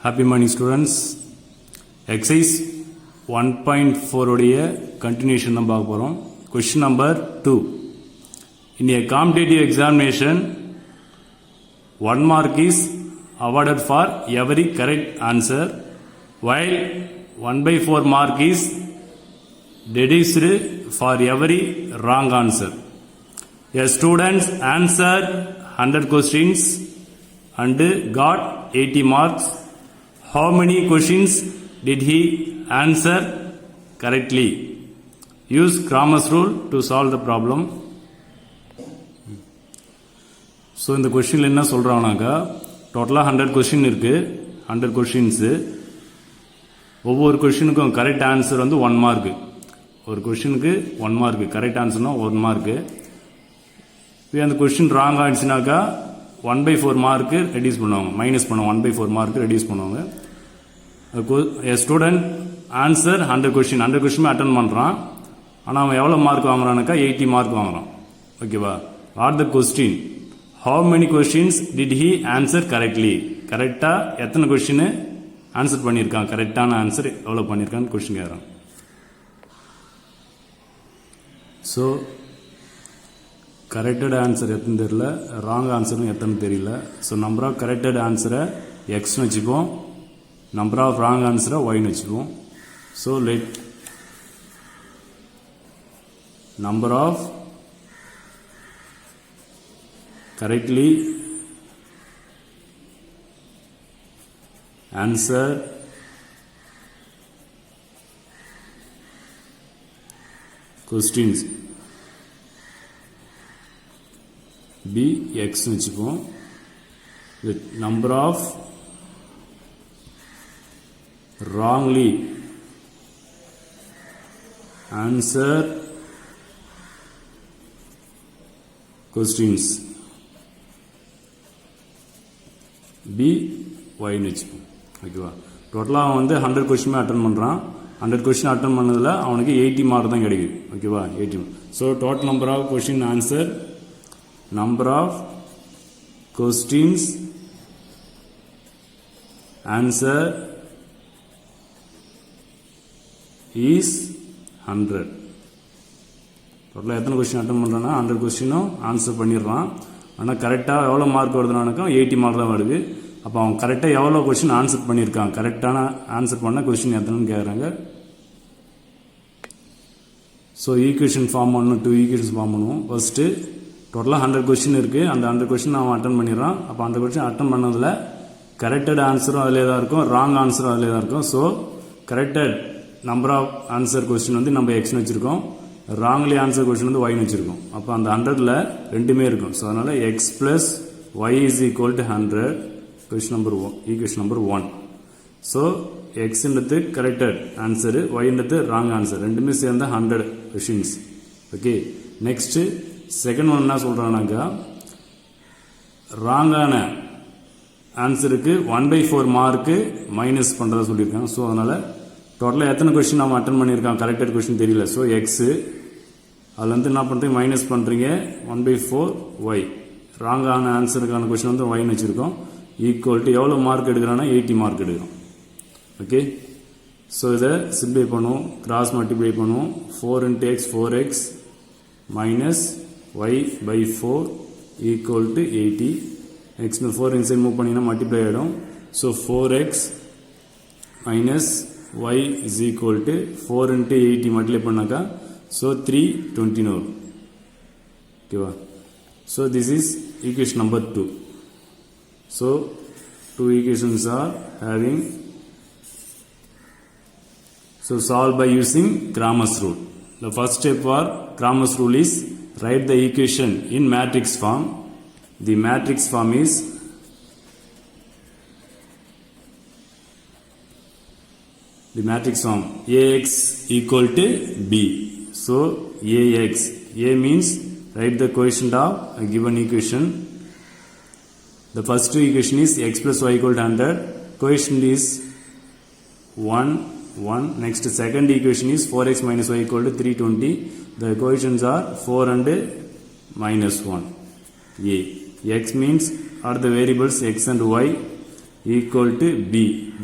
Happy morning students. Exercise 1.4 உடைய continuation தான் பார்க்க போறோம். Question number 2. In a competitive examination, 1 mark is awarded for every correct answer, while 1/4 mark is deduced for every wrong answer. A student answered 100 questions and got 80 marks. How many questions did he answer correctly? Use Cramer's rule to solve the problem. So இந்த கொஸ்டினில் என்ன சொல்கிறாங்கனாக்கா டோட்டலாக 100 question இருக்குது. 100 questions ஒவ்வொரு கொஸ்டினுக்கும் correct answer வந்து 1 mark. ஒரு கொஸ்டினுக்கு 1 mark, correct ஆன்சர்னா 1 mark. இப்போ அந்த கொஸ்டின் ராங் ஆயிடுச்சுனாக்கா 1/4 மார்க்கு ரெடியூஸ் பண்ணுவாங்க, மைனஸ் பண்ணுவாங்க. 1/4 மார்க்கு ரெடியூஸ் பண்ணுவாங்க. ஸ்டூடெண்ட் ஆன்சர் 100 கொஸ்டின் அட்டன் பண்ணுறான். ஆனால் அவன் எவ்வளோ மார்க் வாங்குறானாக்கா 80 மார்க் வாங்குறான். ஓகேவா? What the question? How many questions did he answer correctly? கரெக்டாக எத்தனை கொஸ்டின் ஆன்சர் பண்ணியிருக்கான், கரெக்டான ஆன்சர் எவ்வளோ பண்ணியிருக்கான்னு கொஸ்டின் கேட்குறான். ஸோ கரெக்டட் ஆன்சர் எத்தனை தெரியல, ராங் ஆன்சரும் எத்தனை தெரியல. ஸோ நம்பர் ஆஃப் கரெக்டட் ஆன்சரை எக்ஸ்னு வச்சுப்போம், நம்பர் ஆஃப் ராங் ஆன்சரை ஒய்னு வச்சுப்போம். So let number of correctly answer questions be x வச்சுப்போம். with number of wrongly answer questions be ஒய்னு வச்சுப்போம். ஓகேவா? டோட்டலாக அவன் வந்து 100 கொஸ்டின் அட்டன் பண்ணுறான். 100 கொஸ்டின் அட்டன் பண்ணதில் அவனுக்கு 80 மார்க் தான் கிடைக்குது. ஓகேவா? 80. So total number of question answer, number of questions answer is 100. டோட்டலாக எத்தனை கொஸ்டின் அட்டன் பண்ணுறான்னா 100 கொஸ்டினும் ஆன்சர் பண்ணிடுறான். ஆனால் கரெக்டாக எவ்வளோ மார்க் வருதுனாக்கா 80 மார்க் தான் வருது. அப்போ அவன் கரெக்டாக எவ்வளோ கொஸ்டின் ஆன்சர் பண்ணியிருக்கான், கரெக்டான ஆன்சர் பண்ண கொஸ்டின் எத்தனைன்னு கேட்குறாங்க. ஸோ ஈக்குவேஷன் ஃபார்ம் பண்ணணும், 2 ஈக்குவேஷன்ஸ் ஃபார்ம் பண்ணுவோம். ஃபர்ஸ்ட்டு டோட்டலாக 100 கொஸ்டின் இருக்குது. அந்த 100 கொஸ்டின் அவன் அட்டன் பண்ணிடுறான். அப்போ அந்த கொஸ்டின் அட்டன் பண்ணதில் கரெக்டட் ஆன்சரும் அதிலே தான் இருக்கும், ராங் ஆன்சரும் அதிலே தான் இருக்கும். So corrected number of answer question வந்து நம்ம எக்ஸ்னு வச்சுருக்கோம், ராங்லி ஆன்சர் கொஸ்டின் வந்து ஒய்னு வச்சுருக்கோம். அப்போ அந்த 100ல் ரெண்டுமே இருக்கும். ஸோ அதனால் x plus y is equal to 100. Question number 1, equation number 1. So எக்ஸ்ன்றது கரெக்டட் ஆன்சரு, ஒய்ன்றது ராங் ஆன்சர், ரெண்டுமே சேர்ந்த 100 questions. Okay, next second one என்ன சொல்கிறானாக்கா ராங்கான ஆன்சருக்கு 1/4 மார்க்கு மைனஸ் பண்ணுறதா சொல்லியிருக்காங்க. ஸோ அதனால் டோட்டலாக எத்தனை கொஸ்டின் நம்ம அட்டன் பண்ணியிருக்கான், கரெக்டட் கொஸ்டின் தெரியல. ஸோ எக்ஸு அதில் வந்து என்ன பண்ணுறீங்க, மைனஸ் பண்ணுறீங்க 1/4 ஒய். ராங்கான ஆன்சருக்கான கொஸ்டின் வந்து ஒய்னு வச்சுருக்கோம். ஈக்குவல் டு எவ்வளோ மார்க் எடுக்கிறான்னா 80 மார்க் எடுக்கிறோம். ஓகே, ஸோ இதை சிம்பிளை பண்ணுவோம், கிராஸ் மல்டிப்ளை பண்ணுவோம். 4 × x 4x minus y/4 equal to 80. x 4 inside move பண்ணிங்கன்னா மல்டிப்ளை ஆகிடும். So 4x minus y is equal to 4 × 80 multiply பண்ணாக்கா so 320 வரும். ஓகேவா? so this is equation number 2. so 2 equations are having, so solve by using Cramer's rule. The first step for Cramer's rule is write the equation in matrix form. The matrix form is the matrix form AX equal to B. So AX, A means write the coefficient of a given equation. The first equation is x plus y equal to 100. Coefficient is 1, 1. Next second equation is 4x minus y equal to 320. The coefficients are 4 and minus 1. A. X means are the variables x and y. equal to b.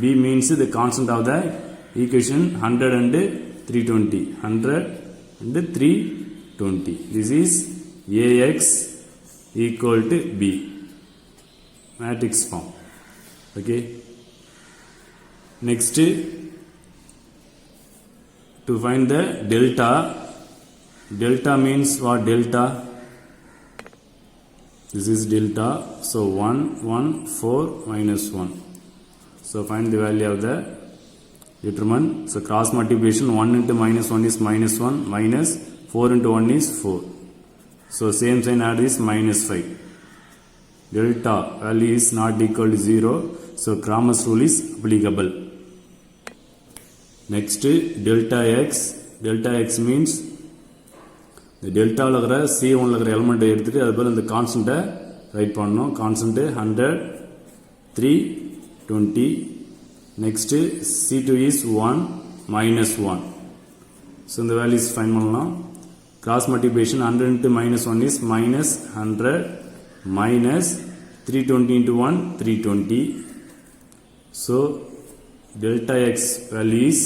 b means the constant of the equation 100 and 320. 100 and 320. This is ax equal to b. Matrix form. Okay. Next, to find the delta. Delta means what? Delta. This is delta. So 1, 1, 4, minus 1. So find the value of the determinant. So cross multiplication 1 into minus 1 is minus 1, minus 4 into 1 is 4. So same sign add is minus 5. Delta value is not equal to 0. So Cramer's rule is applicable. Next, delta x. Delta x means the delta C1 element எடுத்துட்டு அது போல இந்த கான்ஸ்டன்ட்டை right பண்ணனும். Constant 100, 320. Next, C2 is 1, minus 1. So the value is find பண்ணலாம். Cross multiplication 100 into minus 1 is minus 100, minus 320 into 1, 320. So delta x value is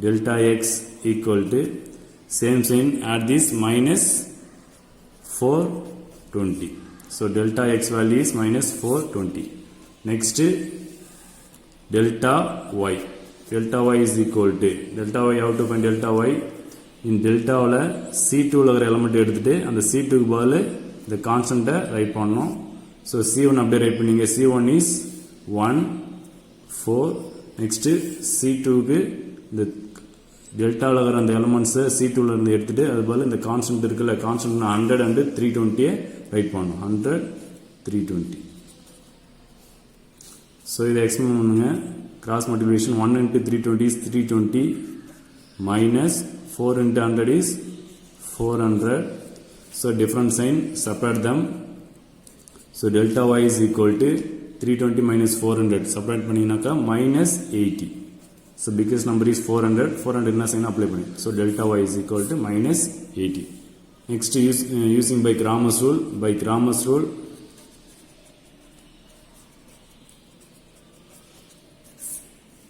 delta x equal to same sign add this minus 420. So delta x value is minus 420. Next, delta y. Delta y is equal to delta y. How to find delta y? In delta C2 element எடுத்துட்டு அந்த C2 க்கு பதிலா இந்த கான்ஸ்டன்ட்டை right பண்ணனும். So C1 அப்படியே right பண்ணீங்க. C1 is 1, 4. Next, C2 க்கு இந்த delta அந்த elements C2 ல இருந்து எடுத்துட்டு அது பதிலா இந்த கான்ஸ்டன்ட் இருக்குல கான்ஸ்டன்ட் 100 and 320 ரைட் பண்ணனும். 100, 320. So இதை எக்ஸ்பிளைன் பண்ணுங்க. Cross multiplication 1 into 320 is 320, minus 4 into 100 is 400. So different sign, separate them. So delta y is equal to 320 minus 400. Separate பண்ணினாக்கா minus 80. So biggest number is 400. 400 என்ன sign apply பண்ணி. So delta y is equal to minus 80. Next, using by Cramer's rule. By Cramer's rule,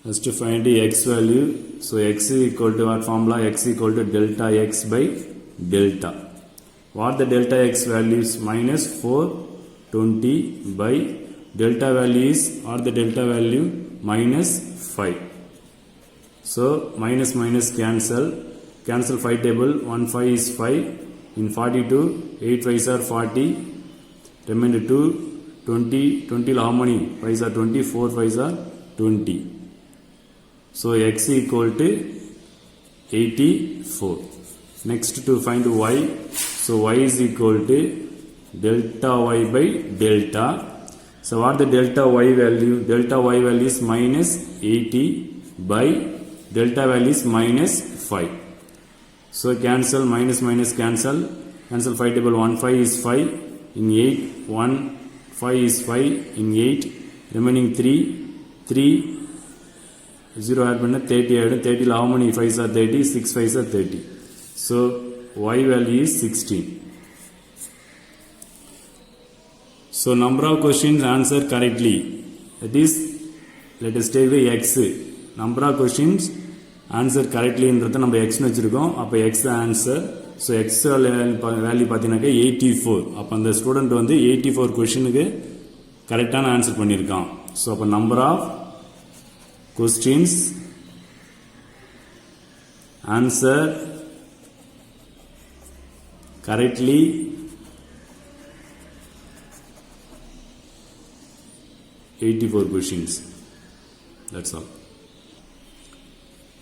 first to find the x value. So x is equal to what formula? X equal to delta x by delta. What the delta x value is? Minus 420 by delta value is, or the delta value minus 5. So minus minus cancel. Cancel 5 table. 1 5 is 5. In 42, 8 5s are 40. Remainder 2, 20. 20 how many? 5s are 20. 4 5s are 20. So x equal to 84. Next, to find y. So y is equal to delta y by delta. So what the delta y value? Delta y value is minus 80 by delta value is minus 5. So cancel, minus minus cancel. Cancel 5 table. 1 5 is 5. In 8, 1 5 is 5. In 8, remaining 3, 0 add பண்ண 30 ஆயிடும். 30 how many 5s are 30? 6 5s are 30. So y value is 16. So number of questions answered correctly. That is, let us take the x. Number of questions answered correctly ன்றத நம்ம x னு வச்சிருக்கோம். அப்ப x answer. So x value பாத்தீங்கன்னாக்க 84. அப்ப அந்த student வந்து 84 क्वेश्चनக்கு கரெக்டான answer பண்ணிருக்கான். So அப்ப number of questions answer correctly 84 questions. That's all.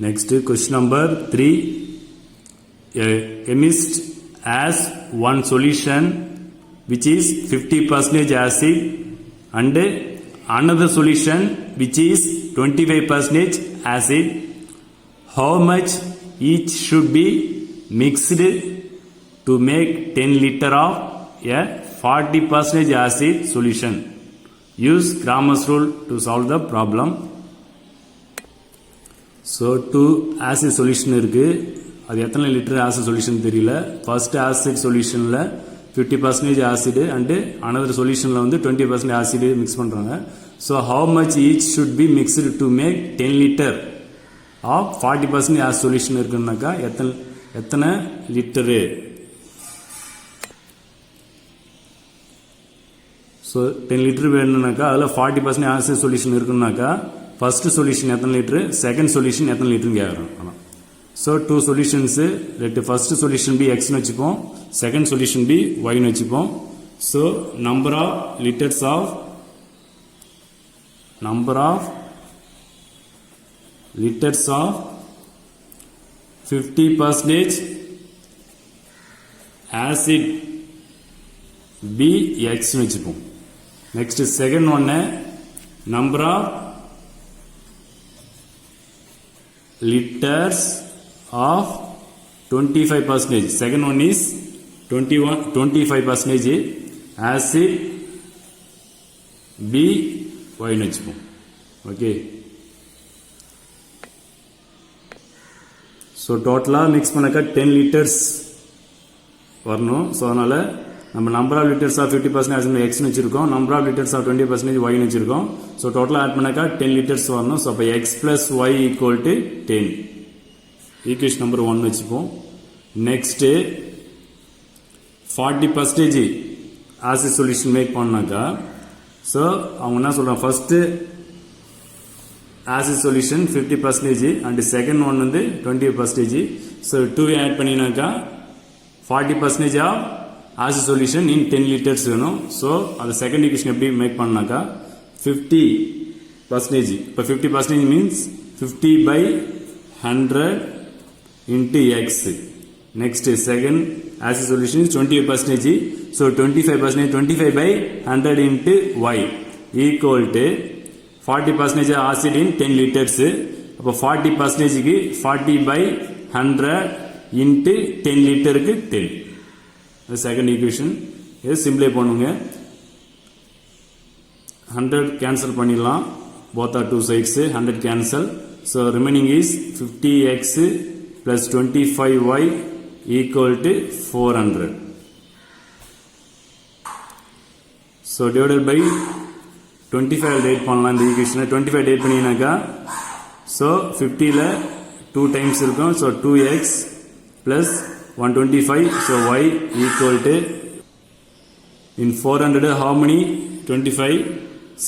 Next, question number 3. A chemist has one solution which is 50% acid and another solution which is 25% acid. How much each should be mixed to make 10 liter of a 40% acid solution? Use Cramer's rule to solve the problem. So 2 acid solution இருக்கு. அது எத்தனை litre acid solution தெரியல. First acid சொல்யூஷன்ல 50% acid and another solution la வந்து 20% acid mix பண்றாங்க. So how much each should be mixed to make 10 liter of 40% acid solution இருக்குன்னாக்கா எத்தனை litre? So 10 liter வேணும்னாக்கா அதுல 40% acid solution இருக்குன்னாக்கா first solution எத்தனை litre, second solution எத்தனை லிட்டர்னு கேக்குறாங்க. So two solutions, let first solution be x னு வெச்சுப்போம், second solution be y னு வெச்சுப்போம். So number of liters of 50% acid be x னு வெச்சுப்போம். Next second one, number of liters of 25%. Second one is 25% acid B y னு வெச்சுப்போம். Okay. So டோட்டலாக mix பண்ணாக்கா 10 liters வரணும். So அதனால நம்ம number of litres of 50% as எக்ஸ்னு வச்சிருக்கோம், நம்பர் ஆஃப் லிட்டர்ஸ் ஆஃப் 20% ஒய்னு வச்சிருக்கோம். ஸோ டோட்டலாக ஆட் பண்ணாக்கா 10 liters வரணும். ஸோ அப்போ x plus y equal to 10. Equation number 1 வச்சுப்போம். நெக்ஸ்ட்டு 40% ஆசிட் சொல்யூஷன் மேக் பண்ணாக்கா ஸோ அவங்க என்ன சொல்கிறாங்க, first acid solution 50% and second one வந்து 20%. ஸோ 2 ஆட் பண்ணினாக்கா 40% of acid solution in 10 liters வேணும். ஸோ அது செகண்ட் ஈக்குவேஷன் எப்படி மேக் பண்ணாக்கா 50%. இப்போ 50% means 50/100 into x. Next second acid solution is 25%. So 25%, 25/100 into y equal to 40% acid in 10 liters. அப்போ 40% க்கு 40/100 into 10 liter க்கு 10. The second equation is simplify பண்ணுங்க. 100 cancel பண்ணிடலாம், both are two sides, 100 cancel. So remaining is 50x plus 25y equal to 400. So divided by 25 divide பண்ணலாம் இந்த equation. 25 divide பண்ணினாக்கா so 50 ல 2 times இருக்கும். So 2x plus 125. So y equal to in 400 how many? 25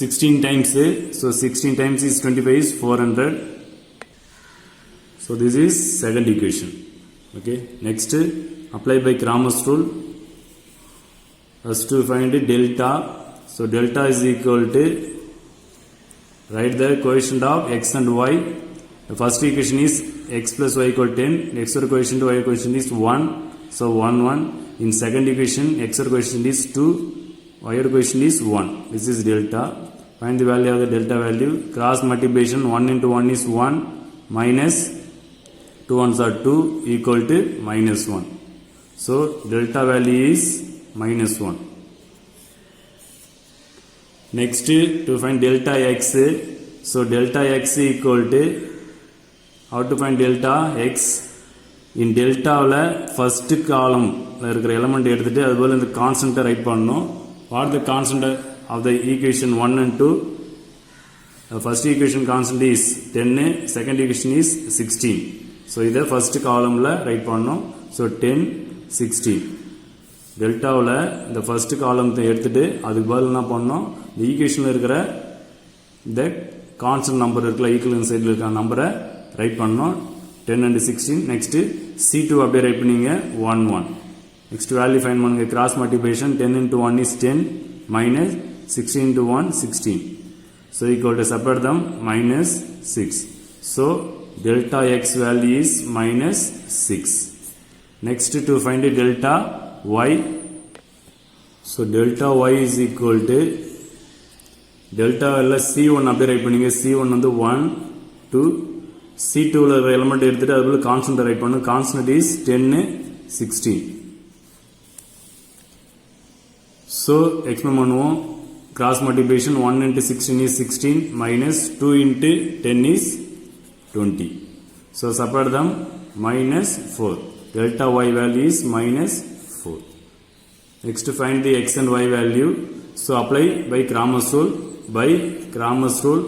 16 times. So 16 times is 25 is 400. So this is second equation. Okay. Next, apply by Cramer's rule. First to find delta. So delta is equal to, write the coefficient of x and y. The first equation is x plus y equal 10. X or coefficient to y coefficient is 1. So 1 1. In second equation, x or coefficient is 2. Y or coefficient is 1. This is delta. Find the value of the delta value. Cross multiplication 1 into 1 is 1 minus 2 ones are 2 equal to minus 1. So delta value is minus 1. Next to find delta x. So delta x equal to, how to find delta x? In delta first column இருக்கிற element எடுத்துட்டு அதுபோல இந்த constant write பண்ணனும். What the constant of the equation 1 and 2? The first equation constant is 10, second equation is 16. So இதை first columnல write பண்ணனும். So 10 16. டெல்டாவில் இந்த first காலத்தை எடுத்துட்டு அதுக்கு பதில் என்ன பண்ணணும், இந்த ஈக்குவேஷனில் இருக்கிற இந்த கான்ஸ்டன்ட் நம்பர் இருக்குல்ல ஈக்குவலன்ட் சைடில் இருக்கிற நம்பரை ரைட் பண்ணணும். 10 and 16. நெக்ஸ்ட்டு C2 அப்படியே ரைட் பண்ணிங்க 1 1. நெக்ஸ்ட் வேல்யூ ஃபைன் பண்ணுங்க. Cross multiplication 10 into 1 is 10 minus 16 into 1 16. So equal to separate them minus 6. So delta x value is minus 6. Next to find the delta y. So delta y is equal to delta C1 அப்படியே right பண்ணீங்க. C1 வந்து 1 2. C2 ல இருக்கிற element எடுத்துட்டு அதுக்குள்ள constant right பண்ணு. Constant is 10 16. So experiment பண்ணுவோம். Cross multiplication 1 into 16 is 16 minus 2 into 10 is 20. So separate them minus 4. Delta y value is minus 4. Next find the x and y value. So apply by Cramer's rule. By Cramer's rule,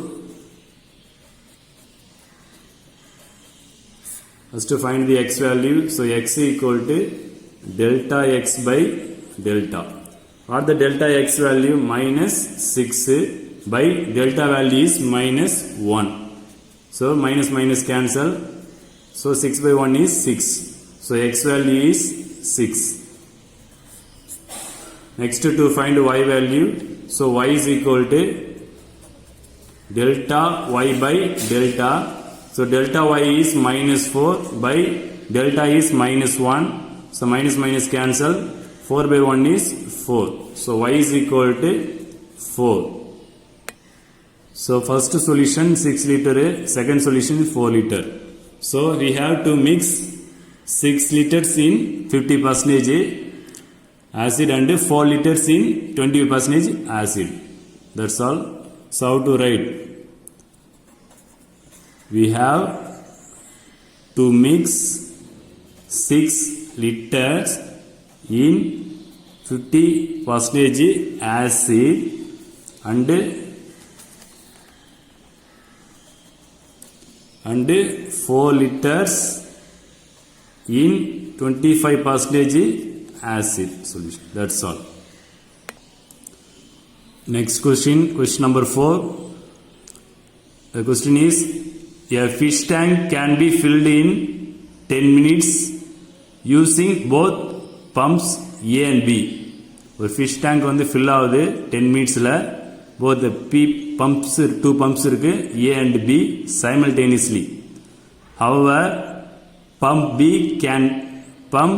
first to find the x value. So x equal to delta x by delta. What the delta x value? Minus 6 by delta value is minus 1. So minus minus cancel. So 6 by 1 is 6. So x value is 6. Next to find y value. So y is equal to delta y by delta. So delta y is minus 4 by delta is minus 1. So minus minus cancel. 4 by 1 is 4. So y is equal to 4. So first solution 6 liter, second solution 4 liter. So we have to mix 6 liters in 50% acid and 4 liters in 20% acid. That's all. So how to write? We have to mix 6 liters in 50% acid and 4 liters in 25% acid solution. That's all. Next question, question number 4. The question is, a fish tank can be filled in 10 minutes using both pumps A and B. ஒரு fish tank வந்து fill ஆகுது 10 minutesல. Both the pumps, 2 pumps இருக்கு A and B simultaneously. However, pump B can pump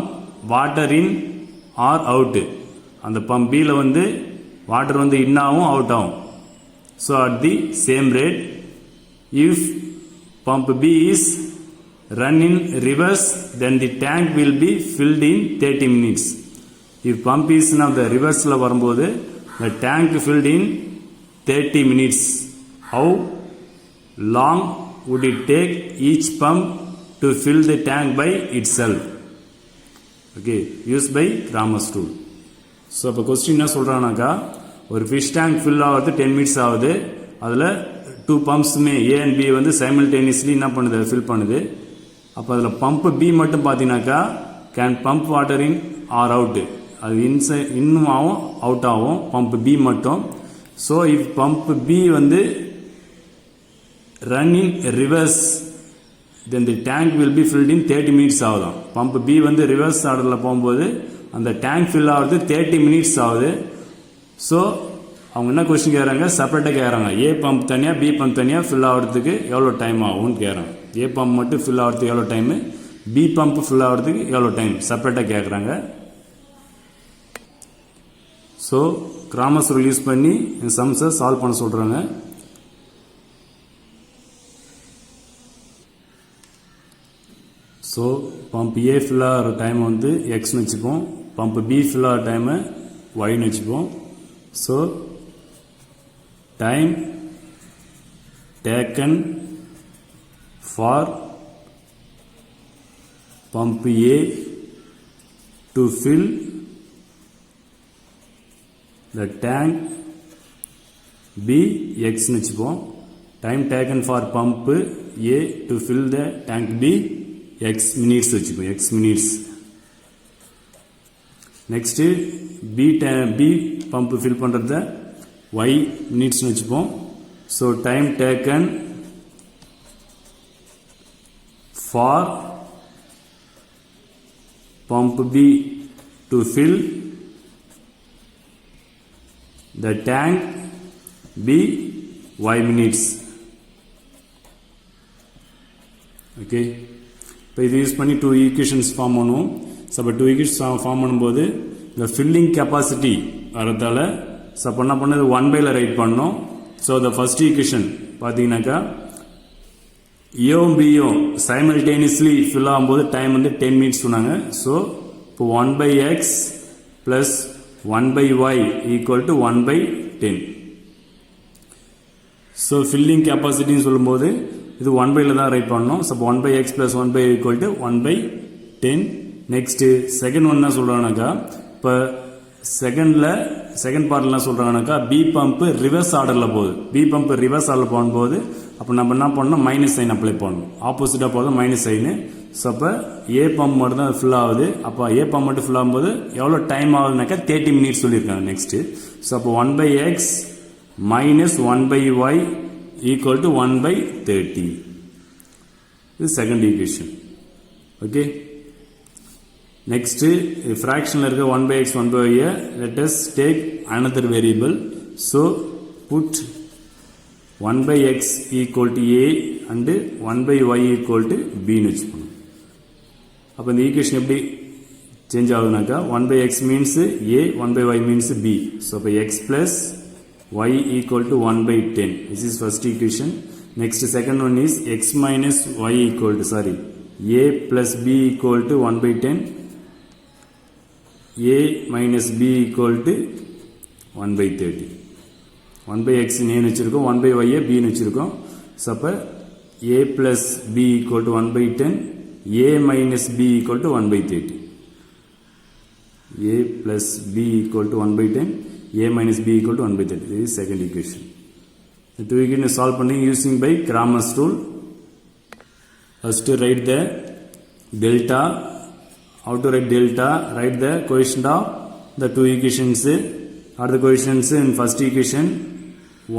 water in or out. அந்த pump B ல வந்து water வந்து in ஆகும் out ஆகும். So at the same rate, if pump B is run in reverse, then the tank will be filled in 30 minutes. If pump is now the reverse la varumbodhu, the tank filled in 30 minutes. How long would it take each pump to fill the tank by itself? Okay, used by Cramer's rule. So appo question enna solranaka, ஒரு fish tank fill ஆகுது 10 minutes ஆகுது. அதுல 2 pumps May A and B வந்து simultaneously என்ன பண்ணுது, fill பண்ணுது. அப்ப அதுல pump B மட்டும் பாத்தீங்கன்னாக்கா can pump water in or out. அது இன்னும் ஆகும் அவுட் ஆகும் பம்ப் B மட்டும். ஸோ if pump B வந்து run in reverse, then the tank will be filled in 30 minutes ஆகுதான். பம்ப் B வந்து ரிவர்ஸ் ஆர்டரில் போகும்போது அந்த டேங்க் ஃபில் ஆகுது 30 minutes ஆகுது. ஸோ அவங்க என்ன கொஸ்டின் கேட்குறாங்க, செப்பரேட்டாக கேட்குறாங்க. ஏ பம்ப் தனியாக பி பம்ப் தனியாக ஃபில் ஆகிறதுக்கு எவ்வளோ டைம் ஆகும்னு கேட்குறாங்க. ஏ பம்ப் மட்டும் ஃபில் ஆகிறதுக்கு எவ்வளோ டைமு, பி பம்ப் ஃபில் ஆகிறதுக்கு எவ்வளோ டைம் செப்பரேட்டாக கேட்குறாங்க. ஸோ Cramer's rule யூஸ் பண்ணி இந்த சம்ஸை சால்வ் பண்ண சொல்கிறாங்க. ஸோ பம்ப் ஏ ஃபில் ஆகிற டைம் வந்து எக்ஸ்னு வச்சுப்போம், பம்ப் பி ஃபில் ஆகிற டைமை ஒய்னு வச்சுப்போம். So time taken for pump A to fill the tank B X னு வச்சுப்போம். time taken for pump A to fill the tank B X minutes வச்சுப்போம், X minutes. next B pump fill பண்றத Y minutes னு வச்சுப்போம். so time taken for pump B to fill the tank B Y minutes. okay, இப்போ இது use பண்ணி 2 equations form பண்ணுவோம். So அப்போ 2 equations form பண்ணும்போது இந்த ஃபில்லிங் கெப்பாசிட்டி வரதால ஸோ அப்போ என்ன பண்ணது 1/ல ரைட் பண்ணோம். ஸோ த ஃபர்ஸ்ட் ஈக்குவேஷன் பார்த்தீங்கன்னாக்கா ஏவும் பியும் சைமல்டேனியஸ்லி ஃபில் ஆகும்போது டைம் வந்து 10 மினிட்ஸ் சொன்னாங்க. ஸோ இப்போ 1/x plus 1/y equal to 1/10. So filling கெப்பாசிட்டின்னு சொல்லும்போது இது 1/ல தான் ரைட் பண்ணணும். So 1/x plus 1/y equal to 1/10. Next second one என்ன சொல்கிறாங்கனாக்கா, இப்போ செகண்ட் பார்ட்ல என்ன சொல்றாங்கனாக்கா பி பம்ப் ரிவர்ஸ் ஆர்டர்ல போகுது. பி பம்ப் ரிவர்ஸ் ஆர்டர்ல போகும்போது அப்போ நம்ம என்ன பண்ணணும், மைனஸ் சைன் அப்ளை பண்ணணும். ஆப்போசிட்டா போதும் மைனஸ் சைனு. ஸோ அப்போ ஏ பம்ப் மட்டும் தான் ஃபில் ஆகுது. அப்போ ஏ பம்ப் மட்டும் ஃபில் ஆகும்போது எவ்வளோ டைம் ஆகுதுனாக்கா 30 மினிட்ஸ் சொல்லியிருக்காங்க. நெக்ஸ்ட் ஸோ அப்போ 1/x minus 1/y equal to 1/30. This is second equation. Okay. Next, fraction இருக்க 1/x 1/y. Let us take another variable. So put 1/x equal to a and 1/y equal to b னு வச்சுக்கணும். அப்போ இந்த equation எப்படி change ஆகுதுனாக்கா 1/x means a, 1/y means b. So அப்போ x plus y equal to 1/10. This is first equation. Next second one is x minus y equal to a plus b equal to 1/10. A minus b equal to 1/30. 1/x name வச்சிருக்கோம், 1/y b னு வச்சிருக்கோம். So அப்போ a plus b equal to 1/10, a minus b equal to 1/30. a plus b equal to 1/10, a minus b equal to 1/30. This is second equation. The two equations solve பண்ணி using by Cramer's rule. First write the delta. How to write delta? Write the coefficient of the two equations. Or the coefficients in first equation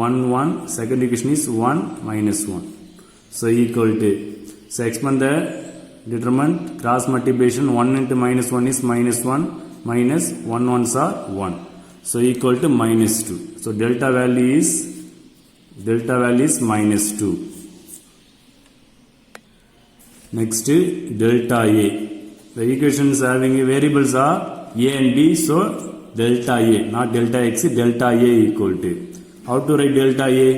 1 1, second equation is 1 minus 1. So equal to, so expand the determinant, cross multiplication 1 into minus 1 is minus 1, minus 1 ones are 1. So equal to minus 2. So delta value is minus 2. Next delta A. The equations having variables are a and b, so delta A, not delta x, delta A equal to. How to write delta A?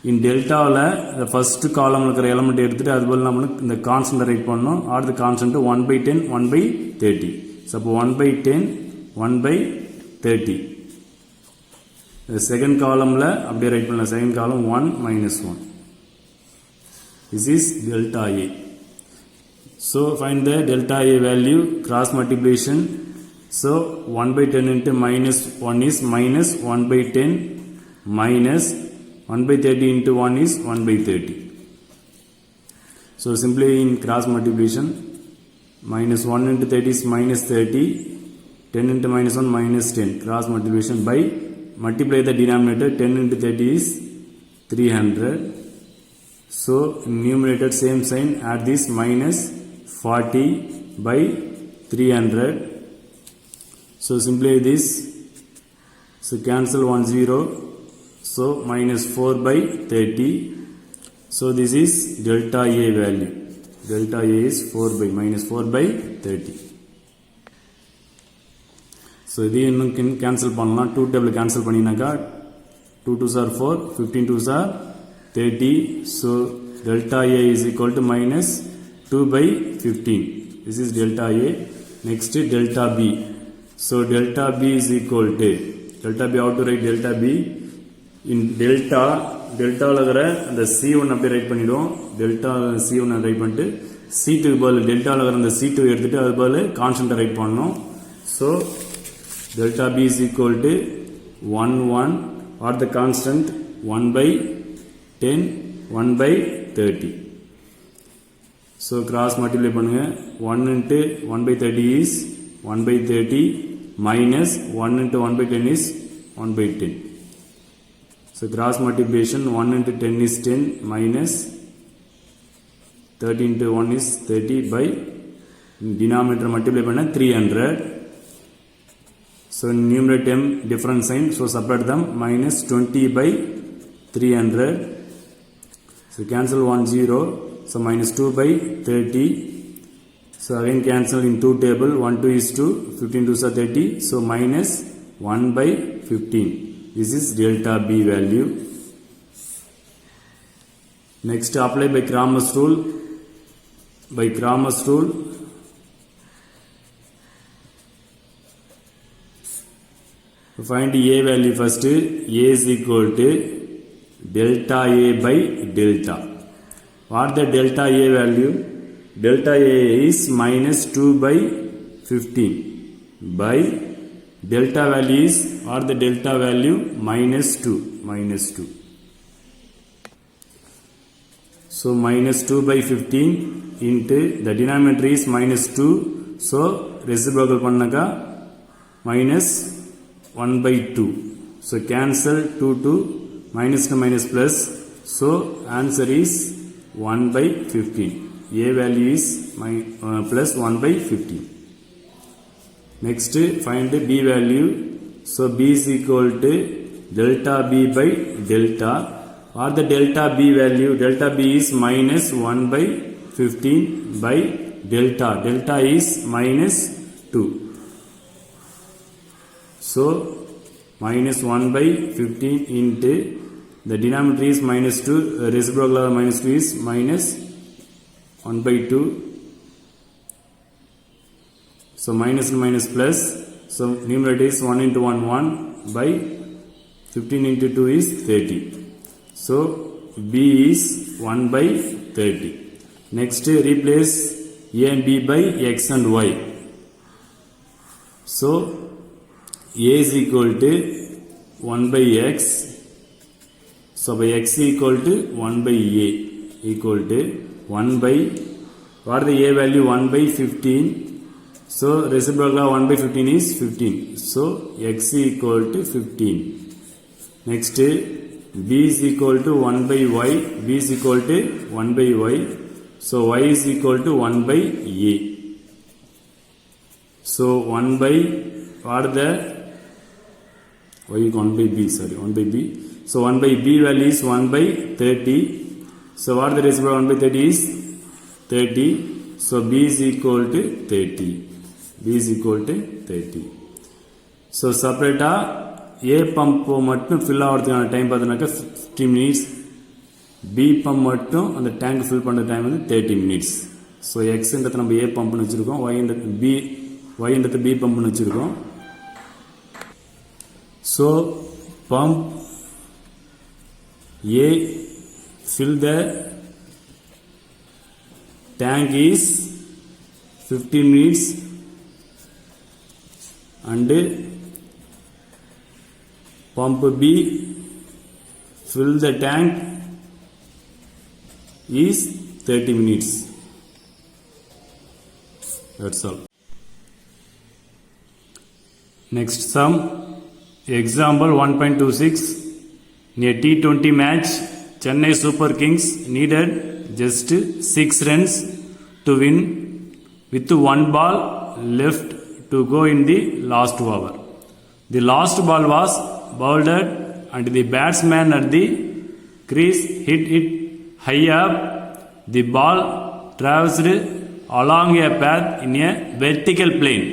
In delta the first column இருக்கிற element எடுத்துட்டு அது போல நம்ம இந்த constant right பண்ணனும். Are the constant 1/10 1/30. So அப்போ 1/10 1/30. Second காலம்ல அப்படியே right பண்ணலாம். Second column 1 minus 1. This is delta A. So find the delta A value, cross multiplication. So 1/10 into minus 1 is minus 1/10 minus 1/30 into 1 is 1/30. So simply in cross multiplication, minus 1 into 30 is minus 30, 10 into minus 1 minus 10. Cross multiplication by multiply the denominator, 10 into 30 is 300. So in numerator same sign, add this minus 40 by 300. So simply this, so cancel 1 0, so minus 4 by 30. So this is delta A value. Delta A is 4 by minus 4 by 30. So இது இன்னும் cancel பண்ணலாம். 2 table cancel பண்ணினாக்கா 2 2s are 4, 15 2s are 30. So delta A is equal to minus 2 by 15. This is delta A. Next delta B. So delta B is equal to, delta B, how to write delta B? In delta இருக்கிற அந்த C1 அப்படி right பண்ணிடுவோம். Delta C1 right பண்ணிட்டு C2 பதில் டெல்டாவில் இருக்கிற அந்த C2 எடுத்துட்டு அது பதில் கான்ஸ்டன்ட் ரைட் பண்ணணும். So delta B is equal to 1 1, or the constant 1/10 1/30. So cross multiply பண்ணுங்க. 1 into 1/30 is 1/30 minus 1 into 1/10 is 1/10. So cross multiplication 1 into 10 is 10 minus 30 into 1 is 30 by denominator multiply பண்ண 300. So numerator term different sign, so separate them, minus 20 by 300. So cancel 1 0, so minus 2 by 30. So again cancel in 2 table, 1 2 is 2, 15 2s are 30, so minus 1 by 15. This is delta B value. Next apply by Cramer's rule. By Cramer's rule, find A value first. A is equal to delta A by delta. What the delta A value? Delta A is minus 2 by 15 by delta value is, or the delta value minus 2. So minus 2 by 15 into the denominator is minus 2. So reciprocal pannaka minus 1 by 2. So cancel 2 minus to minus plus. So answer is 1 by 15. A value is plus 1 by 15. Next find the B value. So B is equal to delta B by delta. Or the delta B value, delta B is minus 1 by 15 by delta. Delta is minus 2. So minus 1 by 15 into the denominator is minus 2, reciprocal of minus 2 is minus 1 by 2. So minus and minus plus. So numerator is 1 into 1 1 by 15 into 2 is 30. So B is 1 by 30. Next replace A and B by X and Y. So A is equal to 1 by X. So by X equal to 1 by A equal to 1 by, what the A value 1 by 15. So reciprocal of 1 by 15 is 15. So X equal to 15. Next B is equal to 1 by Y. B is equal to 1 by Y. So Y is equal to 1 by A. So 1 by, what the Y is 1 by B, sorry, 1 by B. So 1 by B value is 1 by 30. So what the reciprocal 1 by 30 is 30. So B is equal to 30. B is equal to 30. So separate A pump மட்டும் fill ஆகிறதுக்கான time பார்த்தீங்கன்னாக்கா 15 minutes. B pump மட்டும் அந்த tank fill பண்ணுற time வந்து 30 minutes. So எக்ஸ்ன்றது நம்ம A பம்ப்னு வச்சுருக்கோம், ஒய்ன்றது B பம்ப்னு வச்சுருக்கோம். So pump A fill the tank is 15 minutes and pump B fill the tank is 30 minutes. That's all. Next sum, example 1.26. In a T20 match, Chennai Super Kings needed just 6 runs to win with 1 ball left to go in the last over. The last ball was bowled and the batsman at the crease hit it high up. The ball traversed along a path in a vertical plane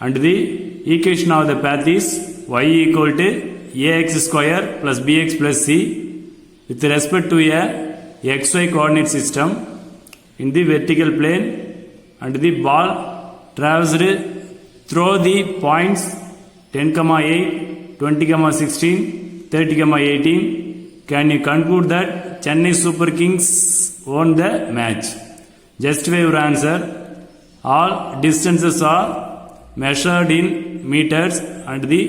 and the equation of the path is y equal to ax square plus bx plus c with respect to a xy coordinate system in the vertical plane, and the ball traversed through the points 10,8, 20,16, 30,18. Can you conclude that Chennai Super Kings won the match? Justify your answer. All distances are measured in meters and the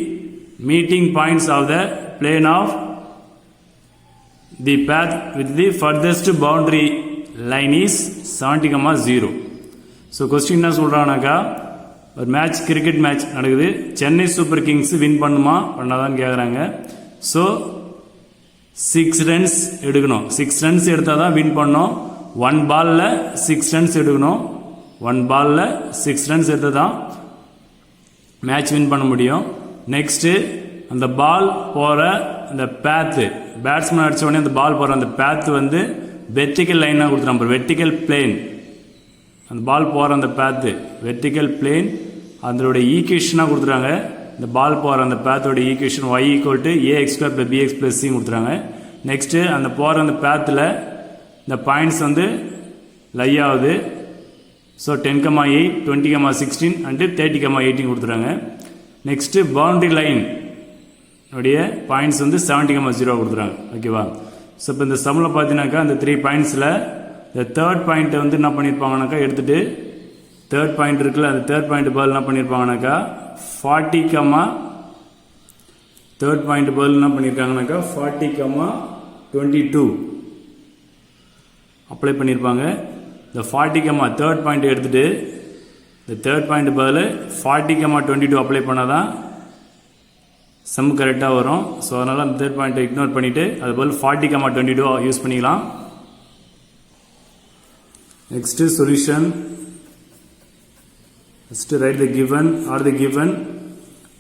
meeting points of the plane of the path with the furthest boundary line is 70,0. So question என்ன சொல்றானாக்கா, ஒரு match cricket match நடக்குது, Chennai super Kings win பண்ணுமா பண்ணாதான்னு கேட்குறாங்க. So 6 runs எடுக்கணும், 6 runs எடுத்தால் தான் win பண்ணோம். 1 பாலில் 6 ரன்ஸ் எடுக்கணும், 1 பாலில் 6 ரன்ஸ் எடுத்தால் தான் மேட்ச் வின் பண்ண முடியும். நெக்ஸ்ட்டு அந்த பால் போகிற அந்த பேத்து, பேட்ஸ்மேன் அடித்த உடனே அந்த பால் போகிற அந்த பேத்து வந்து வெர்டிக்கல் லைனாக கொடுத்துருவாங்க, வெர்டிக்கல் பிளேன். அந்த பால் போகிற அந்த பேத்து வெர்டிக்கல் பிளேன் அதனுடைய ஈக்குவேஷனாக கொடுத்துறாங்க. இந்த பால் போகிற அந்த பேத்தோட equation y equal to ax square plus bx plus c கொடுத்துறாங்க. நெக்ஸ்ட்டு அந்த போகிற அந்த பேத்தில் இந்த பாயிண்ட்ஸ் வந்து லை ஆகுது. ஸோ 10,8, 20,16 அண்டு 30,18 கொடுத்துறாங்க. நெக்ஸ்ட்டு பவுண்டரி லைன் உடைய பாயிண்ட்ஸ் வந்து 70,0 கொடுத்துறாங்க. ஓகேவா? ஸோ இப்போ இந்த சம்மில் பார்த்தீங்கன்னாக்கா அந்த 3 பாயிண்ட்ஸில் இந்த தேர்ட் பாயிண்ட்டை வந்து என்ன பண்ணியிருப்பாங்கனாக்கா எடுத்துகிட்டு, தேர்ட் பாயிண்ட் இருக்குல்ல, அந்த தேர்ட் பாயிண்ட் பதில் என்ன பண்ணியிருப்பாங்கனாக்கா 40 கமா தேர்ட் பாயிண்ட் பதில் என்ன பண்ணியிருக்காங்கனாக்கா 40 கமா 22 அப்ளை பண்ணியிருப்பாங்க. இந்த 40 கமா தேர்ட் பாயிண்ட் எடுத்துட்டு இந்த தேர்ட் பாயிண்ட் பதில் 40 கமா 22 அப்ளை பண்ணால் தான் சம் கரெக்டாக வரும். ஸோ அதனால் அந்த தேர்ட் பாயிண்ட்டை இக்னோர் பண்ணிவிட்டு அது பதில் 40 கமா 22 யூஸ் பண்ணிக்கலாம். Next solution. First write the given or the given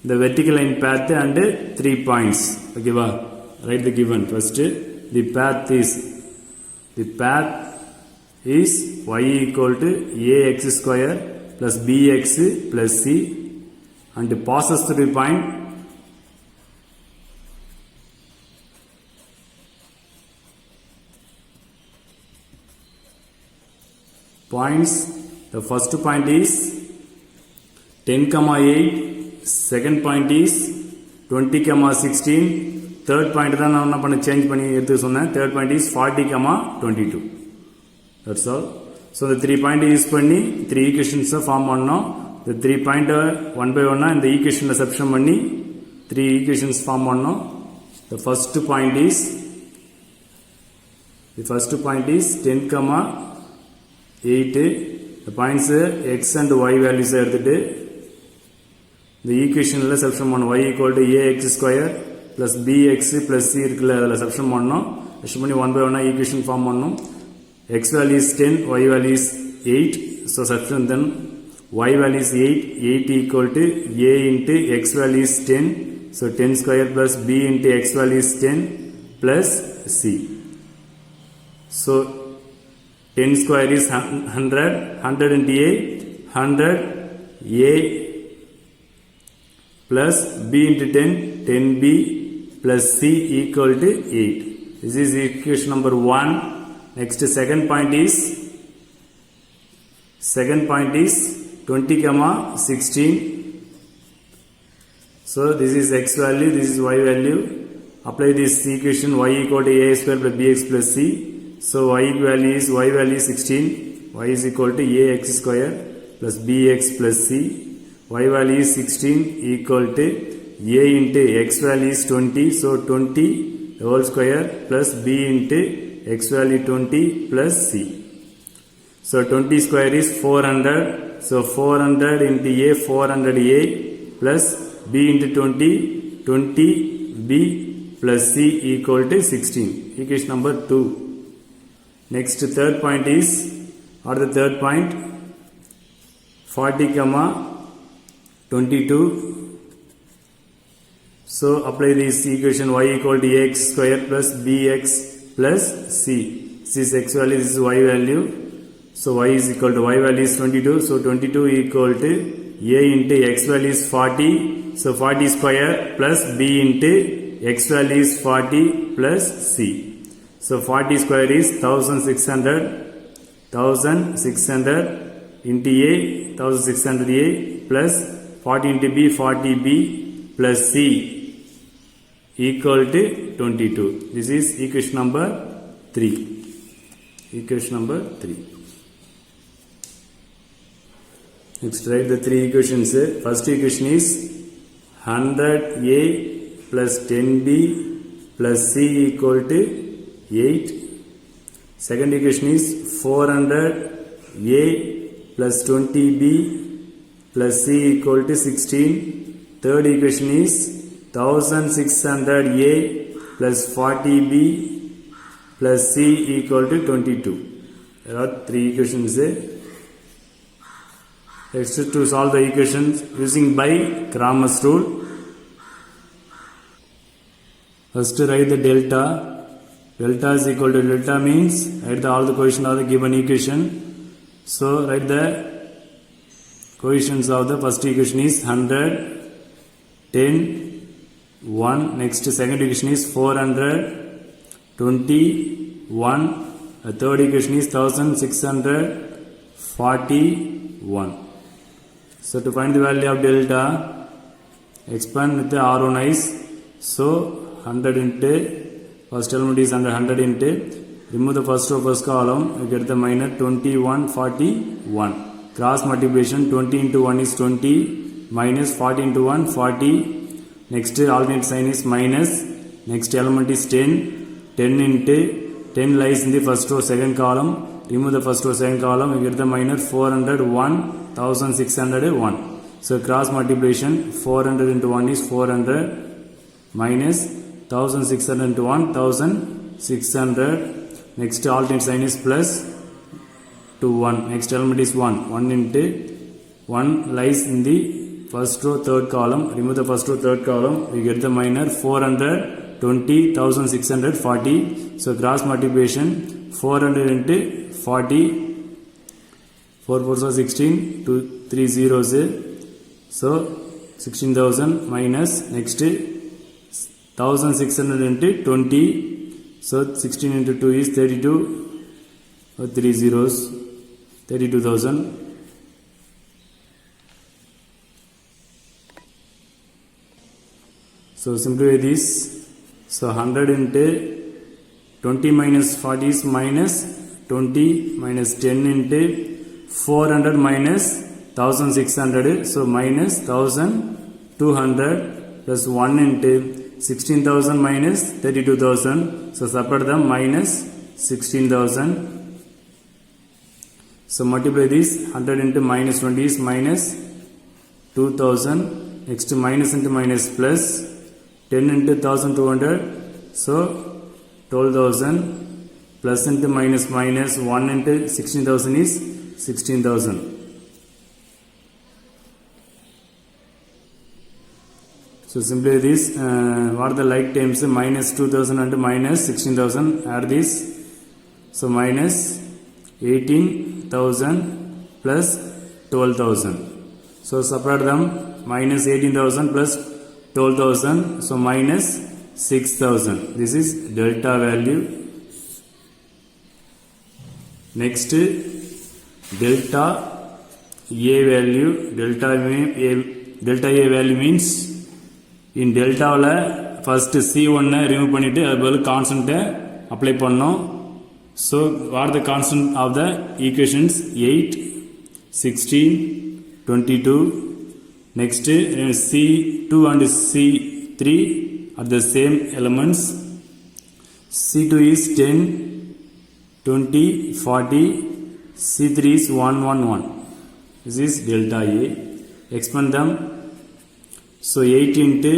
the vertical line path and 3 points. Okay, write the given. First the path is y equal to ax square plus bx plus c and passes through the point points. The first point is 10,8, second point is 20,16, third point தான் நான் என்ன பண்ண change பண்ணி எடுத்து சொன்னேன். third point is 40,22. That's all. So the 3 point use பண்ணி 3 equations form பண்ணோம். the 3 point one by one இந்த equationல சப்ஸ்டிட்யூட் பண்ணி 3 equations ஃபார்ம் பண்ணோம். the first point is 10,8. the points x and y values எடுத்துட்டு இந்த ஈக்குவேஷனில் சப்ஸ்டிட்யூட் பண்ணோம். y equal to ax square plus bx plus c இருக்குல்ல அதில் சப்ஸ்டிட்யூட் பண்ணோம். சப்ஸ்டிட்யூட் பண்ணி 1 by 1 ஈக்குவேஷன் ஃபார்ம் பண்ணோம். x value is 10, y value is 8. So substitute then y value is 8 equal to a into x value is 10. So 10 square plus b into x value is 10 plus c. So 10 square is 100, 100 into a, 100 a plus b into 10, 10b plus c equal to 8. This is equation number 1. Next second point is 20,16. So this is x value, this is y value. Apply this equation y equal to a square plus bx plus c. So y value is 16. Y is equal to ax square plus bx plus c. Y value is 16 equal to a into x value is 20. So 20 the whole square plus b into x value 20 plus c. So 20 square is 400. So 400 into a, 400a plus b into 20, 20b plus c equal to 16. Equation number 2. Next third point is, or the third point, 40,22. So apply this equation y equal to ax square plus bx plus c. This is x value, this is y value. So y is equal to y value is 22. So 22 equal to a into x value is 40. So 40 square plus b into x value is 40 plus c. So 40 square is 1600. 1600 into a, 1600a plus 40 into b, 40b plus c equal to 22. This is equation number 3. Equation number 3. Next write the 3 equations. First equation is 100a plus 10b plus c equal to 8. Second equation is 400a plus 20b plus c equal to 16. Third equation is 1600a plus 40b plus c equal to 22. There are 3 equations. Next to solve the equations using by Cramer's rule. First write the delta. Delta is equal to delta means write all the coefficients of the given equation. So write the coefficients of the first equation is 100, 10, 1. Next second equation is 400, 20, 1. The third equation is 1641. So to find the value of delta, expand with the R1 i's. So 100 into first element is 100 into, remove the first row first column, you get the minus 2141. Cross multiplication 20 into 1 is 20, minus 40 into 1 40. Next alternate sign is minus. Next element is 10. 10 into 10 lies in the first row second column. Remove the first row second column, we get the minus 401 1601. So cross multiplication 400 into 1 is 400 minus 1600 into 1 1600. Next alternate sign is plus to 1. Next element is 1. 1 into 1 lies in the first row third column. Remove the first row third column, we get the minus 420 1640. So cross multiplication 400 into 40. 4 4s are 16. 2 3 zeros. So 16,000 minus next 1600 into 20. So 16 into 2 is 32. 3 zeros. 32,000. So simplify this. So 100 into 20 minus 40 is minus 20 minus 10 into 400 minus 1600. So minus 1200 plus 1 into 16,000 minus 32,000. So separate them minus 16,000. So multiply this. 100 into minus 20 is minus 2,000. Next minus into minus plus 10 into 1200. So 12,000 plus into minus minus 1 into 16,000 is 16,000. So simply this what are the like terms? Minus 2,000 and minus 16,000. Add this. So minus 18,000 plus 12,000. So separate them. Minus 18,000 plus 12,000. So minus 6,000. This is delta value. Next delta A value. Delta A value means in delta first C1 remove பண்ணிட்டு அதுக்கு constant apply பண்ணோம். So what are the constant of the equations? 8 16 22. Next C2 and C3 are the same elements. C2 is 10 20 40. C3 is 111. This is delta A. Expand them. So 8 into,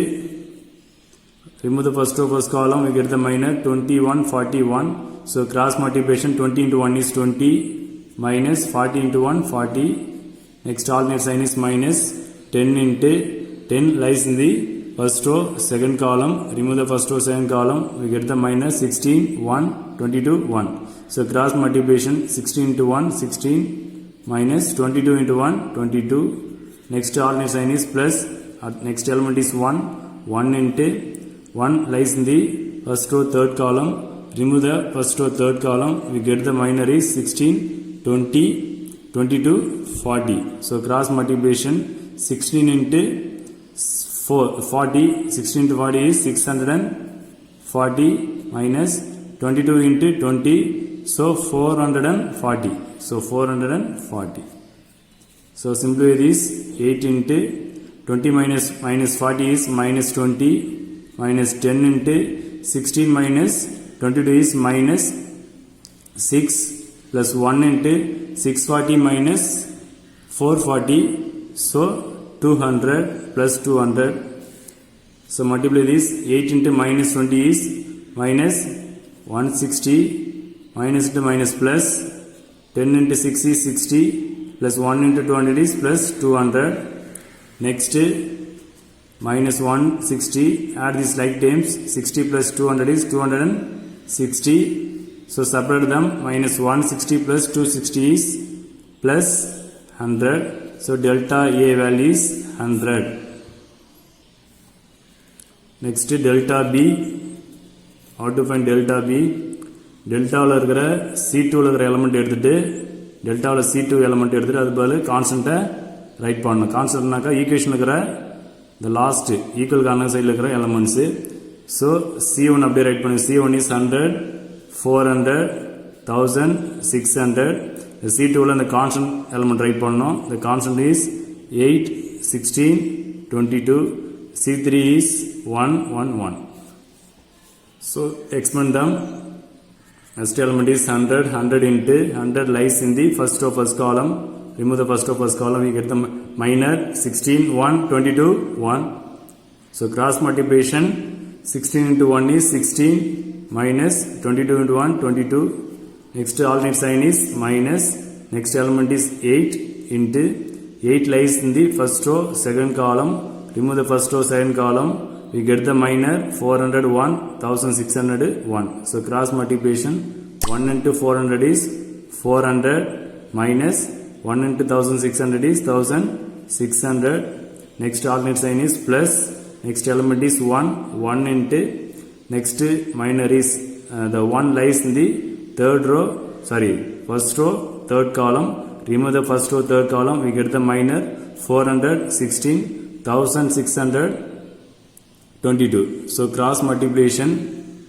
remove the first row first column, we get the minus 21 41. So cross multiplication 20 into 1 is 20 minus 40 into 1 40. Next alternate sign is minus. 10 into 10 lies in the first row second column. Remove the first row second column, we get the minus 16 1 22 1. So cross multiplication 16 into 1 16 minus 22 into 1 22. Next alternate sign is plus. Next element is 1. 1 into 1 lies in the first row third column. Remove the first row third column, we get the minor is 16 20 22 40. So cross multiplication 16 into 40. 16 into 40 is 640 minus 22 into 20. So 440. So 440. So simplify this. 8 into 20 minus 40 is minus 20 minus 10 into 16 minus 22 is minus 6 plus 1 into 640 minus 440. So 200 plus 200. So multiply this. 8 into minus 20 is minus 160 minus into minus plus 10 into 6 is 60 plus 1 into 200 is plus 200. Next minus 160. Add these like terms. 60 plus 200 is 260. So separate them. Minus 160 plus 260 is plus 100. So delta A value is 100. Next delta B. How to find delta B? Delta இருக்கிற C2 இருக்கிற element எடுத்துட்டு delta C2 element எடுத்துட்டு அது பதிலா constant right பண்ணணும். கான்ஸ்டன்ட்னாக்கா equation இருக்கிற the last equal corner சைடில் இருக்கிற elements. So C1 அப்படியே ரைட் பண்ணு. C1 is 100 400 1000 600. C2 அந்த கான்ஸ்டன்ட் எலிமெண்ட் ரைட் பண்ணோம். The constant is 8 16, 22. C3 is 1, 1, 1. So expand them. First element is 100. 100 into 100 lies in the first of first column. Remove the first of first column. We get the minor 16, 1, 22, 1. So cross multiplication 16 into 1 is 16 minus 22 into 1, 22. Next alternate sign is minus. Next element is 8 into 8 lies in the first row, second column. Remove the first row, second column. We get the minor 401, 1601. So cross multiplication 1 into 400 is 400 minus 1 into 1600 is 1600. Next alternate sign is plus. Next element is 1, 1 into. Next minor is the 1 lies in the first row, third column. Remove the first row, third column. We get the minor 416, 1622. So cross multiplication.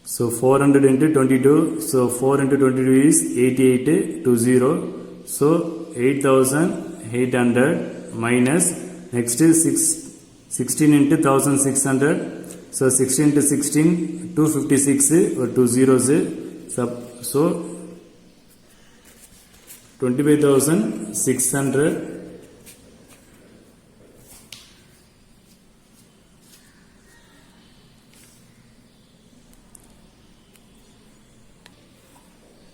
So 400 into 22. So 4 into 22 is 8820. So 8800 minus. Next is 16 into 1600. So 16 into 16, 256 or 2 zeros. So 25,600.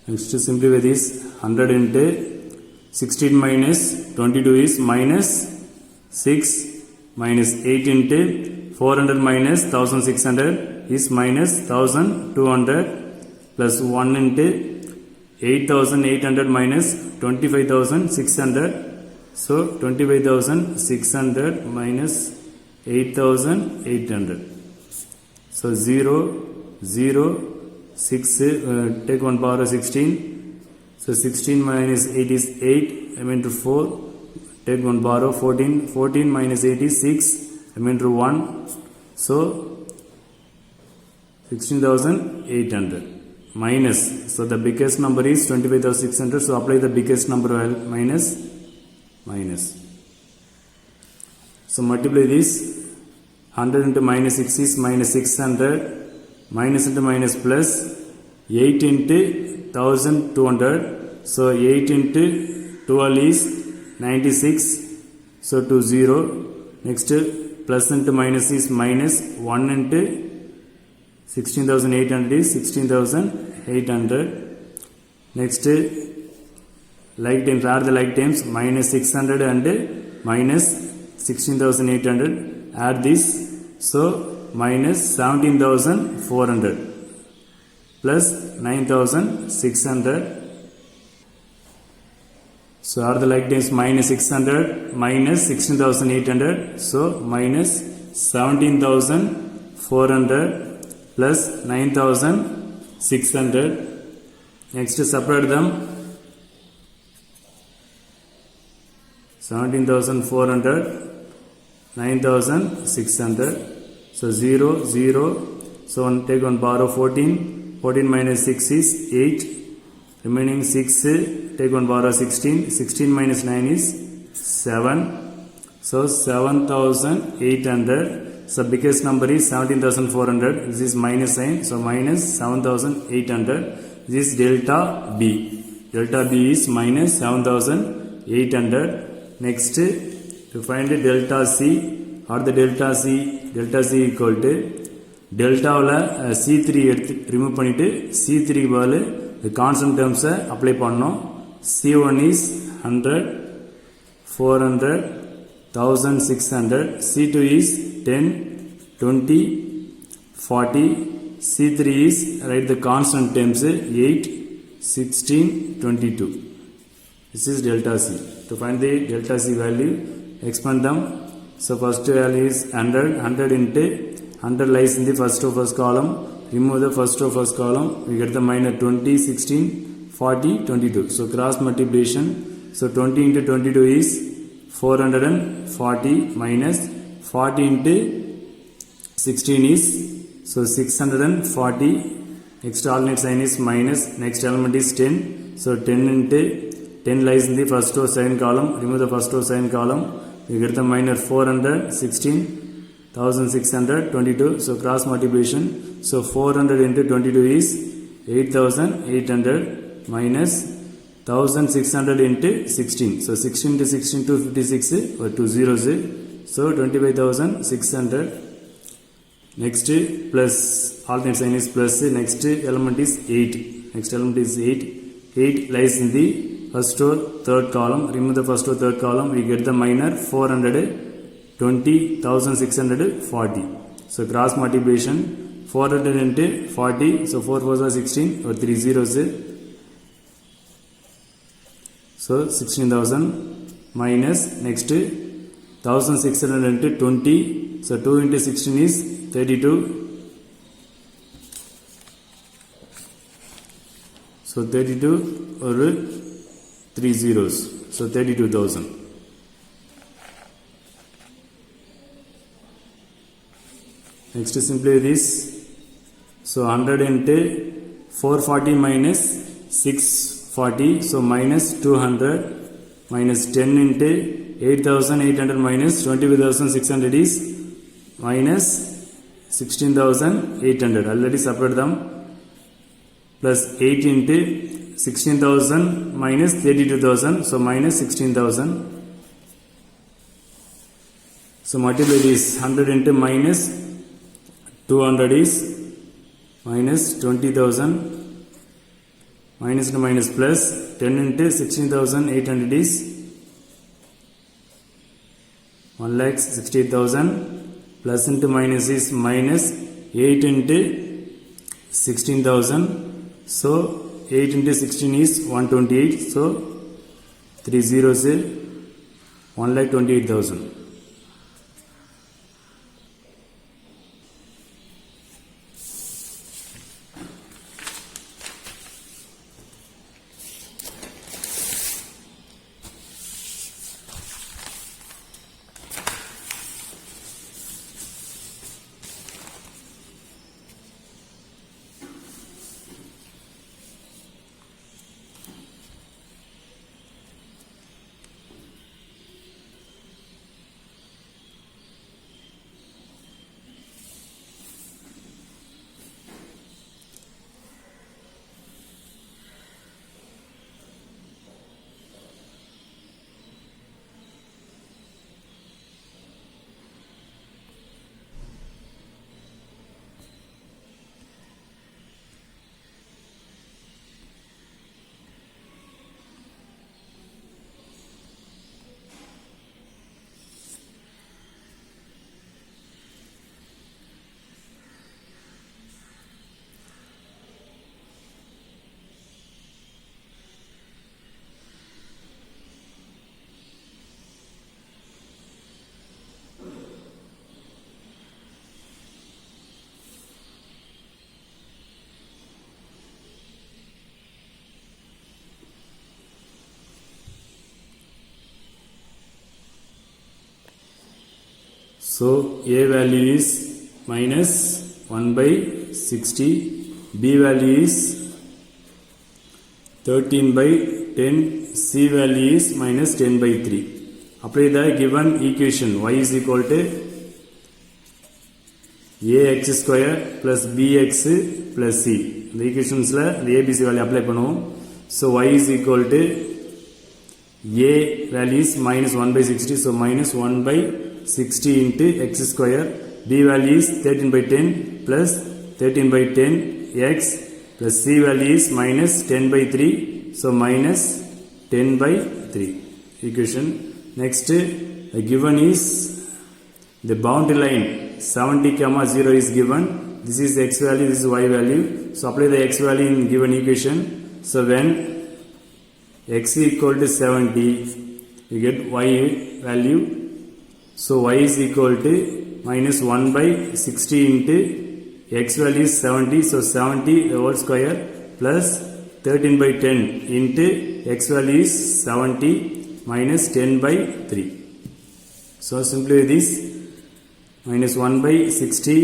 Next simplify this. 100 into 16 minus 22 is minus 6 minus 8 into 400 minus 1600 is minus 1200 plus 1 into 8800 minus 25,600. So 25,600 minus 8,800. So 0, 0, 6, take 1 power of 16. So 16 minus 8 is 8, I mean to 4. Take 1 power of 14. 14 minus 8 is 6, I mean to 1. So 16,800 minus. So the biggest number is 25,600. So apply the biggest number minus. So multiply this. 100 into minus 6 is minus 600. Minus into minus plus. 8 into 1200. So 8 into 12 is 96. So to 0. Next plus into minus is minus. 1 into 16,800 is 16,800. Next like times, add the like times, minus 600 and minus 16,800. Add this. So minus 17,400 plus 9,600. So add the like times, minus 600 minus 16,800. So minus 17,400 plus 9,600. Next separate them. 17,400, 9,600. So 0, 0. So take 1 power of 14. 14 minus 6 is 8. Remaining 6. Take 1 power of 16. 16 minus 9 is 7. So 7,800. So biggest number is 17,400. This is minus sign. So minus 7,800. This is delta B. Delta B is minus 7,800. Next, to find the delta C or the delta C equal to delta C3 remove பண்ணிட்டு C3 ball the constant terms apply பண்ணோம். C1 is 100, 400, 1,600. C2 is 10, 20, 40. C3 is write the constant terms 8, 16, 22. This is delta C. To find the delta C value, expand them. So first value is 100. 100 into 100 lies in the first row first column. Remove the first row first column. We get the minus 20, 16, 40, 22. So cross multiplication. So 20 into 22 is 440 minus 40 into 16 is so 640. Next alternate sign is minus. Next element is 10. So 10 into 10 lies in the first row second column. Remove the first row second column. You get the minor 400, 16,622. So cross multiplication. So 400 into 22 is 8,800 minus 1,600 into 16. So 16 into 16 256 or 2 zeros. So 25,600. Next plus alternate sign is plus. Next element is 8. Next element is 8. 8 lies in the first row third column. Remove the first row third column. We get the minor 400, 20,640. So cross multiplication 400 into 40. So 4 4s are 16 or 3 zeros. So 16,000 minus next 1,600 into 20. So 2 into 16 is 32. So 32 or 3 zeros. So 32,000. Next simply this. So 100 into 440 minus 640. So minus 200 minus 10 into 8,800 minus 25,600 is minus 16,800. Already separate them. Plus 8 into 16,000 minus 32,000. So minus 16,000. So multiply this 100 into minus 200 is minus 20,000. Minus into minus plus 10 into 16,800 is 1,68,000. Plus into minus is minus 8 into 16,000. So 8 into 16 is 128. So 3 zeros is 1,28,000. So A value is minus 1 by 60, B value is 13 by 10, C value is minus 10 by 3. Apply the given equation. Y is equal to ax square plus bx plus c. The equations la the abc value apply பண்ணுவோம். So y is equal to a value is minus 1 by 60. So minus 1 by 60 into x square. B value is 13 by 10 plus 13 by 10 x plus c value is minus 10 by 3. So minus 10 by 3 equation. Next given is the boundary line 70, 0 is given. This is x value, this is y value. So apply the x value in given equation. So when x equal to 70, you get y value. So y is equal to minus 1 by 60 into x value is 70. So 70 the whole square plus 13 by 10 into x value is 70 minus 10 by 3. So simply this minus 1 by 60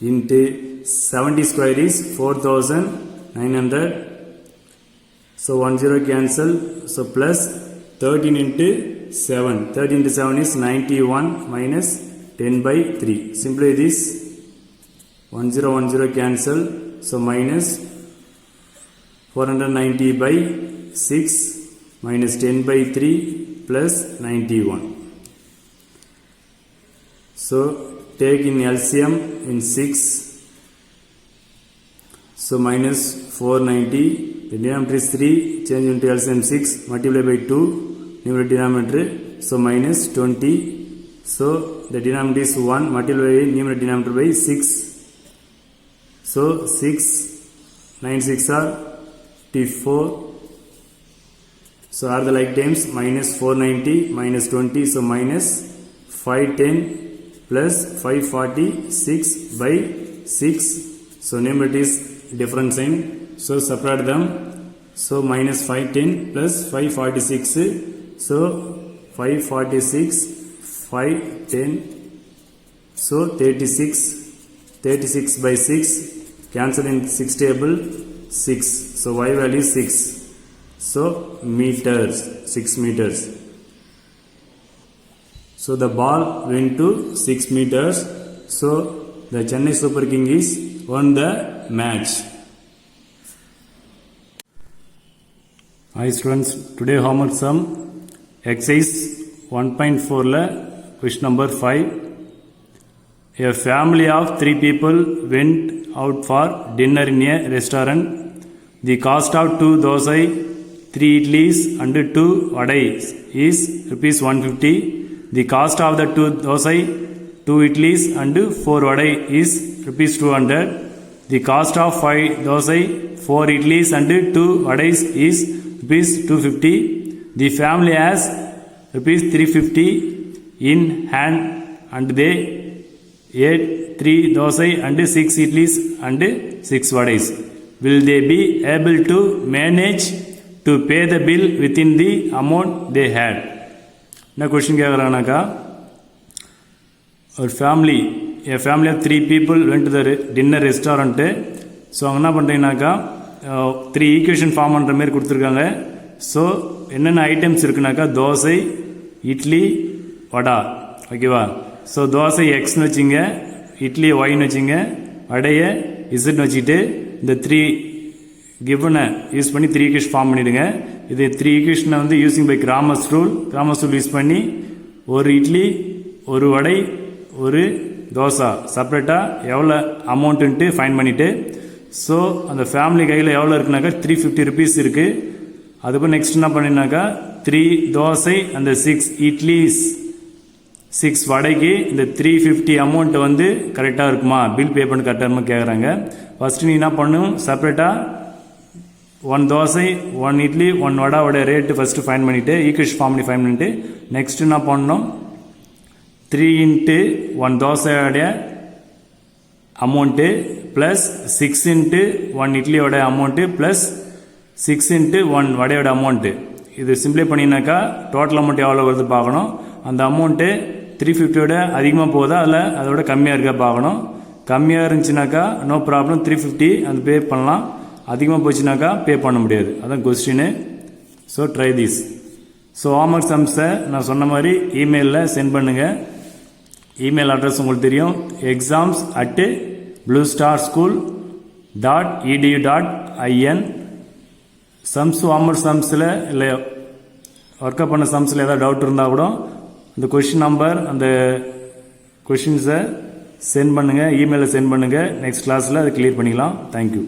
into 70 square is 4,900 So 1 0 cancel. So plus 13 into 7. 13 into 7 is 91 minus 10 by 3. Simply this 1 0 1 0 cancel. So minus 490 by 6 minus 10 by 3 plus 91. So take in LCM in 6. So minus 490. The denominator is 3. Change into LCM 6. Multiply by 2. Numerator denominator. So minus 20. So the denominator is 1. Multiply numerator denominator by 6. So 6. 9 6 are 54. So are the like terms minus 490 minus 20. So minus 510 plus 546 by 6. So numerator is different sign. So subtract them. So minus 510 plus 546. So 546, 510. So 36. 36 by 6. Cancel in 6 table. 6. So y value is 6. So meters. 6 meters. So the ball went to 6 meters. So the Chennai Super King is won the match. Hi students, today homework sum exercise 1.4 la question number 5. A family of 3 people went out for dinner in a restaurant. The cost of 2 dosai, 3 idlis and 2 vadai is rupees 150. The cost of the 2 dosai, 2 idlis and 4 vadai is rupees 200. The cost of 5 dosai, 4 idlis and 2 vadais is rupees 250. The family has rupees 350 in hand and they ate 3 dosai and 6 idlis and 6 vadais. Will they be able to manage to pay the bill within the amount they had? என்ன question கேட்குறாங்கனாக்கா, ஒரு family a family of 3 people went to the dinner restaurant. So அவங்க என்ன பண்ணுறீங்கனாக்கா 3 equation form பண்ணுற மாதிரி கொடுத்துருக்காங்க. So என்னென்ன items இருக்குனாக்கா dosa, idli, வடா. ஓகேவா? So dosa எக்ஸ்னு வச்சுங்க, இட்லி ஒய்னு வச்சுங்க, வடையை இசட்னு வச்சுக்கிட்டு இந்த 3 கிவனை யூஸ் பண்ணி 3 ஈக்குவேஷன் ஃபார்ம் பண்ணிவிடுங்க. இது 3 ஈக்குவேஷனை வந்து using by grammars rule use பண்ணி ஒரு இட்லி, ஒரு வடை, ஒரு தோசை செப்பரேட்டாக எவ்வளோ அமௌண்ட்டுன்ட்டு ஃபைன் பண்ணிவிட்டு, ஸோ அந்த ஃபேமிலி கையில் எவ்வளோ இருக்குனாக்கா 350 ருபீஸ் இருக்குது. அதுக்கப்புறம் நெக்ஸ்ட் என்ன பண்ணினாக்கா 3 தோசை அந்த 6 இட்லிஸ் 6 வடைக்கு இந்த 350 அமௌண்ட்டு வந்து கரெக்டாக இருக்குமா, பில் பே பண்ண கரெக்டாக இருக்குமா கேட்குறாங்க. ஃபஸ்ட்டு நீ என்ன பண்ணணும், செப்பரேட்டாக 1 dosa 1 idli 1 வடாவோட rate first fine பண்ணிவிட்டு ஈக்குவேஷன் ஃபார்ம் பண்ணி ஃபைன் பண்ணிவிட்டு நெக்ஸ்ட் என்ன பண்ணணும் 3 into 1 தோசையோடைய amount plus 6 into 1 இட்லியோட amount plus 6 into 1 வடையோட amount. இது சிம்பிளை பண்ணினாக்கா டோட்டல் அமௌண்ட் எவ்வளோ வருது பார்க்கணும். அந்த அமௌண்ட்டு 350யோட அதிகமாக போகுதா இல்லை அதோட கம்மியாக இருக்கா பார்க்கணும். கம்மியாக இருந்துச்சுனாக்கா நோ ப்ராப்ளம் 350 அந்த பே பண்ணலாம். அதிகமாக போச்சுனாக்கா பே பண்ண முடியாது. அதான் கொஸ்டின்னு. So try this. So homework சம்ஸை நான் சொன்ன மாதிரி இமெயிலில் சென்ட் பண்ணுங்கள். இமெயில் அட்ரஸ் உங்களுக்கு தெரியும், exams@bluestarschool.edu.in. சம்ஸ் ஹோம்ஒர்க் சம்ஸில் இல்லை ஒர்க்கப் பண்ண சம்ஸில் ஏதாவது டவுட் இருந்தால் கூட அந்த கொஷின் நம்பர் அந்த கொஷின்ஸை சென்ட் பண்ணுங்கள், இமெயிலில் சென்ட் பண்ணுங்கள். நெக்ஸ்ட் கிளாஸில் அதை கிளியர் பண்ணிக்கலாம். தேங்க்யூ.